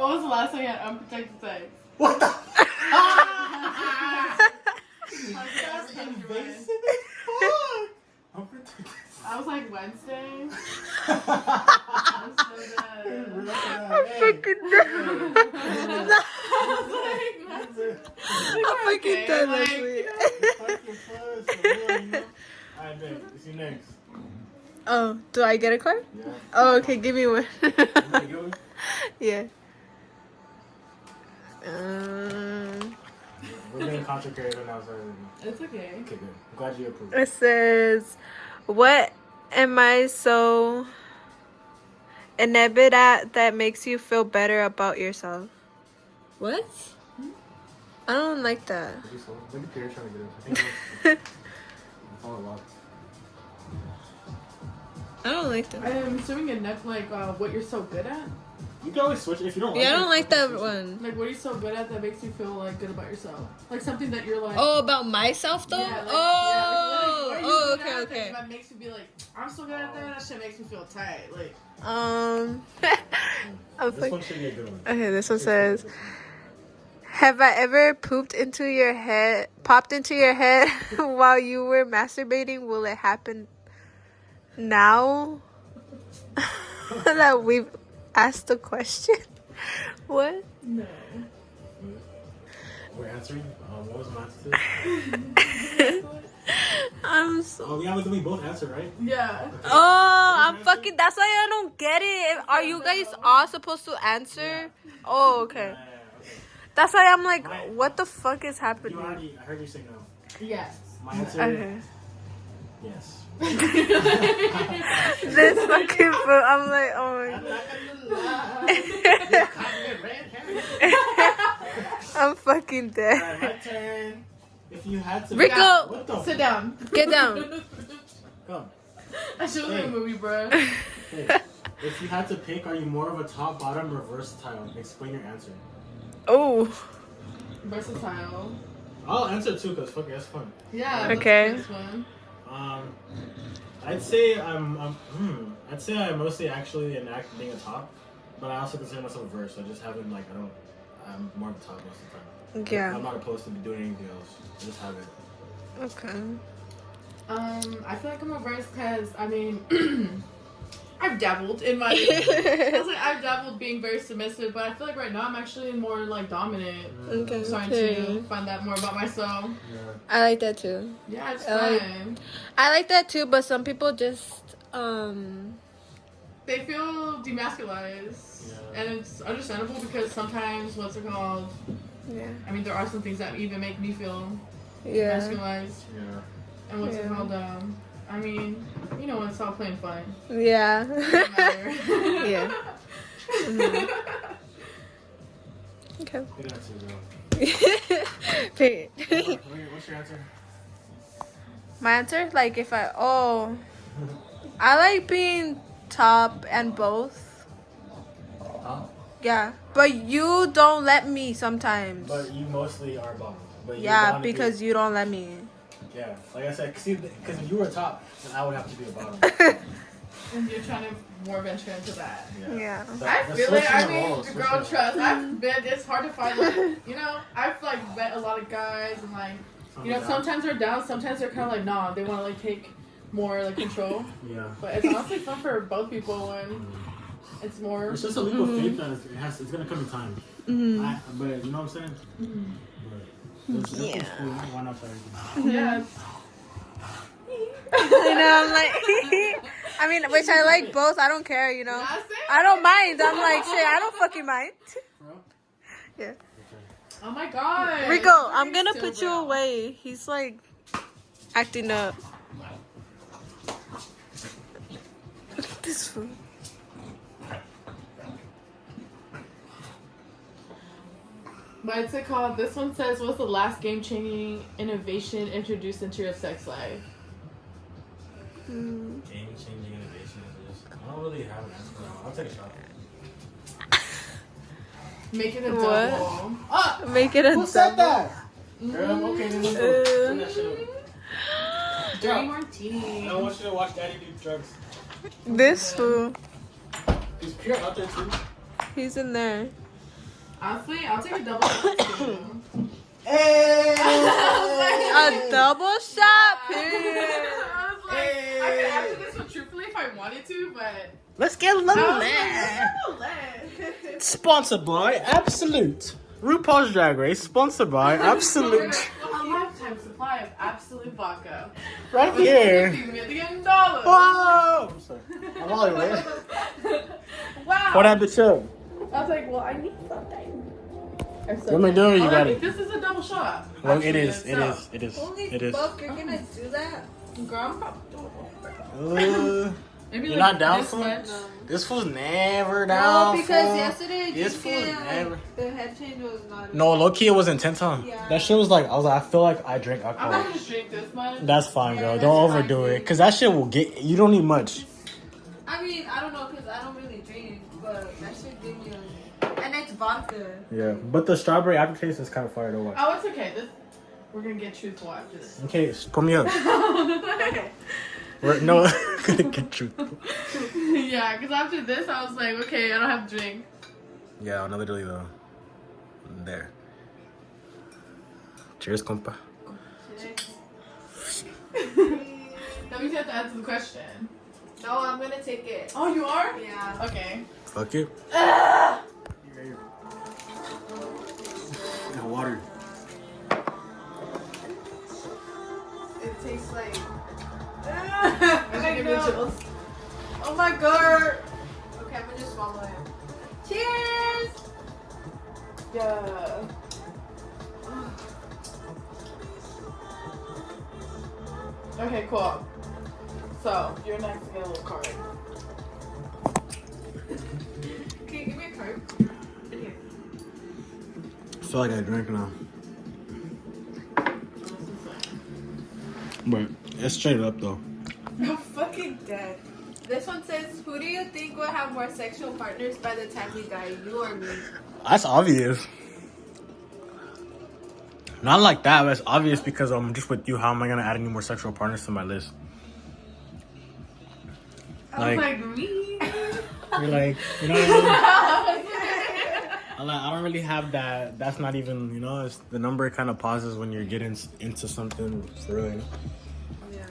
What was the last time you had unprotected sex? What the? That's invasive as fuck. Unprotected. I was like Wednesday. I'm fucking dead. I'm fucking dead, Leslie. Alright, babe. See you next. Oh, do I get a card? Yeah. Oh, okay. Give me one. Yeah. We're being concentrated now, so. It's okay. Okay, good. I'm glad you approved. It says, "What am I so enamored at that makes you feel better about yourself?" What? I don't like that. Maybe Pierre's trying to get it. I think that's all a lot. I don't like that. I'm assuming a neck like what you're so good at. You can always switch it if you don't like it. Yeah, I don't like that one. Like what are you so good at that makes you feel like good about yourself? Like something that you're like. Oh, about myself though? Yeah, like, Oh, yeah, like, okay. That makes you be like, I'm so good at that. That shit makes me feel tight. Like. I'm This one should be a good one. Okay, this one says, "Have I ever popped into your head while you were masturbating? Will it happen now that we've asked the question?" What? No. We're answering. What was my answer? I'm so. Oh, yeah, we both answered, right? Yeah. Okay. Oh, I'm fucking. That's why I don't get it. Are you guys all supposed to answer? Yeah. Oh, okay. Okay. That's why I'm like, what the fuck is happening? You already, I heard you say no. Yes. My answer Okay. yes. This fucking fool. I'm like, oh my god. I'm fucking dead. Alright, my turn. If you had to... Rico! What the Sit down. Get down. Come. I should have made a movie, bro. Hey, if you had to pick, are you more of a top, bottom, or versatile? Explain your answer. Oh. Versatile. I'll answer too, because fuck it, that's fun. Yeah. Okay. That's one. I'd say I'd say I mostly actually enact being a top, but I also consider myself a verse. I just haven't I'm more of a top most of the time. Yeah. I'm not opposed to doing anything else. I just have it. Okay. I feel like I'm a verse because I mean, I've dabbled in my. I was like, I've dabbled being very submissive, but I feel like right now I'm actually more like dominant. Okay. I'm starting to find that more about myself. Yeah. I like that too. Yeah, it's fun. I like that too, but some people just They feel demasculized, Yeah. and it's understandable because sometimes what's it called? yeah. I mean, there are some things that even make me feel Yeah. masculized, Yeah. and what's it Yeah. called? I mean, you know, it's all plain fun. Yeah. Doesn't matter. Yeah. Mhm. Okay. Good answer, girl. Period. What's your answer? My answer, like if I I like being top and both. Huh? Yeah, but you don't let me sometimes. But you mostly are bottom. But you're Yeah, bound to because you don't let me. Yeah, like I said, because if you were a top, then I would have to be a bottom. And you're trying to more venture into that. Yeah. I feel it. I mean, the girl trust. It's hard to find, like, you know, I've, like, met a lot of guys and, like, you know, sometimes they're down, sometimes they're kind of like, nah, they want to, like, take more, like, control. Yeah. But it's honestly fun for both people when it's more. It's just a leap of faith that it's going to come in time. But you know what I'm saying? Yeah. Cool. Why not try it? Yeah. I know, I'm like, I mean, which I like both. I don't care, you know. I don't mind. I'm like, shit, I don't fucking mind. Yeah. Oh my god. Rico, I'm gonna put you away. He's like acting up. Look at this food. What's it called? This one says, what's the last game-changing innovation introduced into your sex life? Game-changing innovation. I don't really have an answer. I'll take a shot. Make it a What? double. Ah! Make it a Who said double. that? Girl, okay, then let's go. Turn that shit over. Dirty martini. I want you to watch Daddy do drugs. This fool. Is Pierre out there too? He's in there. Honestly, I'll take a double shot too. Hey! A double shot, period. I was like, I could answer this one truthfully if I wanted to, but Let's get a I little was lit. like, Sponsored by Absolute. RuPaul's Drag Race, sponsored by Absolute. a lifetime supply of Absolute vodka. Right With here. $50 million. Whoa! I'm sorry. I'm all the way. Wow. Pour that bitch up. I was like, well, I need something. What am I doing? You I got think it. this is a double shot. Well, Actually, it is. itself. It is. Holy It is. fuck, you're gonna do that? Girl, I'm probably maybe You're like not down this for much. it? This fool's never down. No, because fool. yesterday This fool's never. the head change was not. No, low key, it was intense, huh? Yeah. That shit was like, I feel like I drink I'm alcohol. not gonna drink this much. That's fine, girl. Yeah, Don't that's overdo fine. it. Because that shit will get, you don't need much. I mean, I don't know, because I don't really drink, but that shit give me and it's vodka. Yeah, but the strawberry aftertaste is kind of fire to watch. Oh, it's okay. We're gonna get truthful after this. Okay, put me up. Okay. No, gonna get you. Yeah, because after this, I was like, okay, I don't have to drink. Yeah, no, literally though. There. Cheers, compa. That means you have to answer the question. No, I'm gonna take it. Oh, you are? Yeah. Okay. Fuck you. Water. It tastes like. I give you chills. Oh my god. Okay, I'm gonna just swallow it. Cheers! Yeah. Okay, cool. So, you're next to get a little card. Can you give me a card? I feel like I drank now. But it's straight up though. I'm fucking dead. This one says, who do you think will have more sexual partners by the time we die, you or me? That's obvious. Not like that, but it's obvious because I'm just with you. How am I gonna add any more sexual partners to my list? I was like, me? You're like, you know what I mean? I don't really have that. That's not even, you know, it's, the number kind of pauses when you're getting into something for real. You know? Yeah.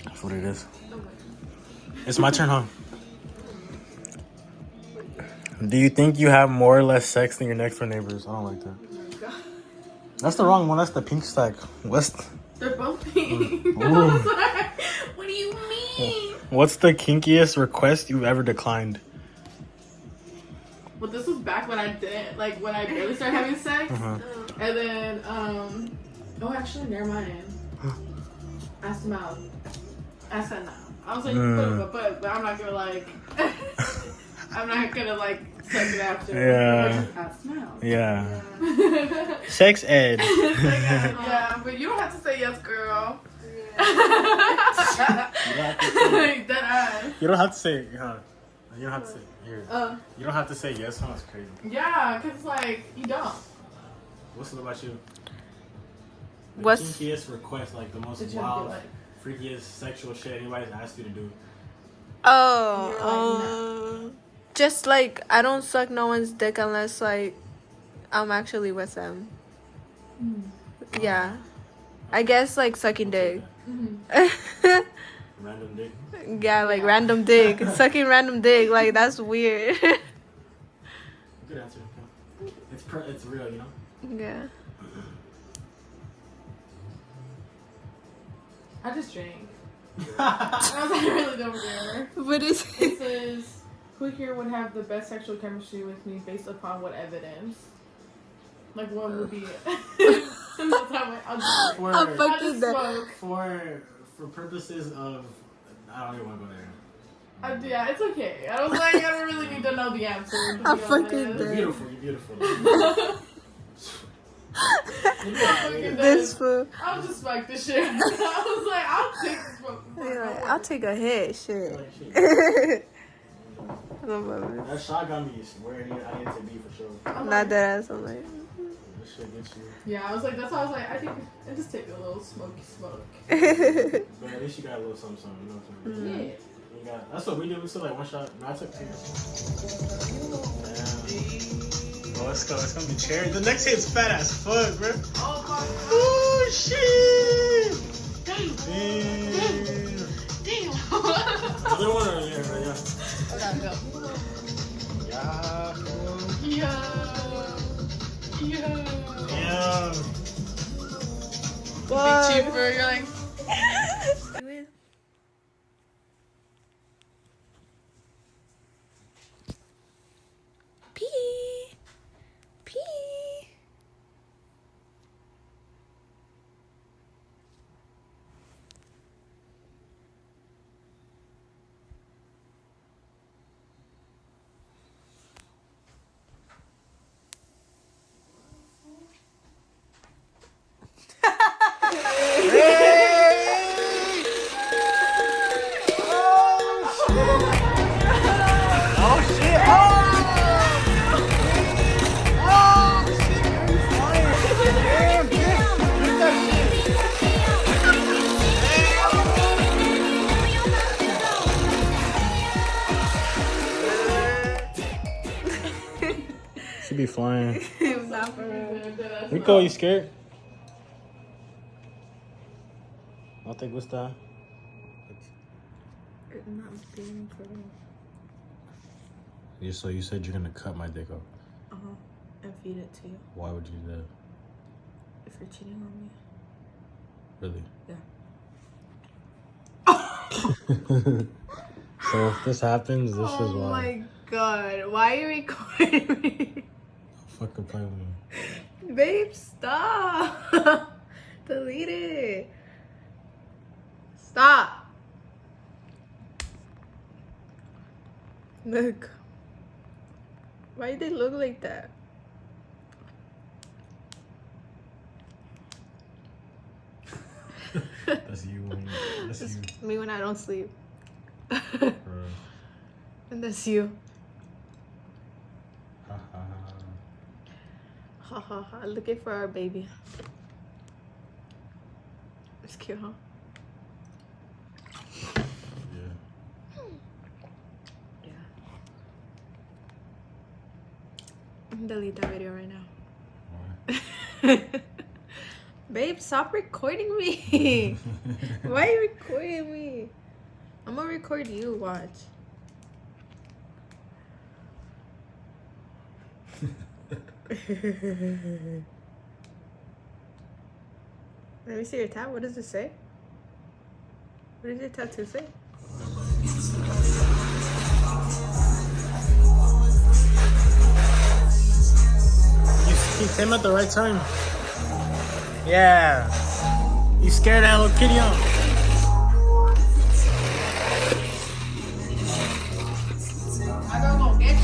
That's what it is. Oh my God. It's my turn, huh? Do you think you have more or less sex than your next door neighbors? I don't like that. Oh my God. That's the wrong one. That's the pink stack. They're both pink. Ooh. I was like, what do you mean? What's the kinkiest request you've ever declined? Well, this was back when I didn't, like, when I barely started having sex. Uh-huh. And then, oh, actually, never mind. Asked him out. I said no. I was like, but I'm not gonna, like, I'm not gonna, like, suck it after. Yeah. I just asked him out. Yeah. Yeah. Sex ed. Yeah, but you don't have to say yes, girl. Dead ass. You don't have to say, huh? You don't have to say, here. You don't have to say yes, huh? That's crazy. Yeah, because, like, you don't. What's it about you? The What's- kinkiest request, like the most Did you wild, have to freakiest sexual shit anybody's asked you to do? Oh, just like I don't suck no one's dick unless like I'm actually with them. Yeah, I guess like sucking dick. Random dick. Yeah, like random dick, sucking random dick. Like that's weird. Good answer. It's real, you know? Yeah. I just drank. I was like, I really don't care. What is It says, who here would have the best sexual chemistry with me based upon what evidence? Like, what would be it? That's how I'll just For, I'm I fucking just dead. smoke. for purposes of, I don't even want to go there. Yeah, it's okay. I was like, I don't really need to know the answer. to be I'm fucking honest. You're dead. beautiful. You're beautiful. I'm fucking This dead. fool. I'll just smoke this shit. I was like, I'll take this smoke. You're like, I'll take a hit. Shit. Like, shit. I don't know. That shot got me where I need to be for sure. I'm Not like, that ass. I'm like. This shit gets you. yeah, I was like, that's why I was like, I think I just take a little smoky smoke. But at least you got a little something, you know what I'm saying? Yeah. You got, that's what we did. We took like one shot. No, I took two. Damn. Oh, let's go. It's gonna be cherry. The next hit's fat as fuck, bro. Oh my god. Oh shit! Damn. Damn. Damn. Other one or yeah. Okay, go. Yeah. Yeah. Yeah. What? Be cheaper. You're like. Pee. Pee. Should be flying. Not for real. Rico, you scared? No te gusta. Not being for real. So you said you're gonna cut my dick off. And feed it to you Why would you do that? if you're cheating on me. Really? So if this happens, this is why. Oh my god. Why are you recording me? Fucking play with me. Babe, stop. Delete it. Stop. Look. Why do they look like that? That's you. That's you. Me when I don't sleep. Bro. And that's you. Ha ha ha. Ha ha ha. Looking for our baby. It's cute, huh? Yeah. Yeah. Delete that video right now. Why? Babe, stop recording me. Why are you recording me? I'm gonna record you, watch. Let me see your tab. What does it say? What does your tattoo say? You came at the right time. Yeah. You scared that Hello Kitty on. I gotta go get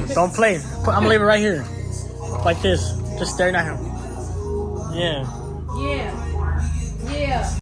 you. Don't play. I'm gonna leave it right here. Like this. Just staring at him. Yeah. Yeah. Yeah.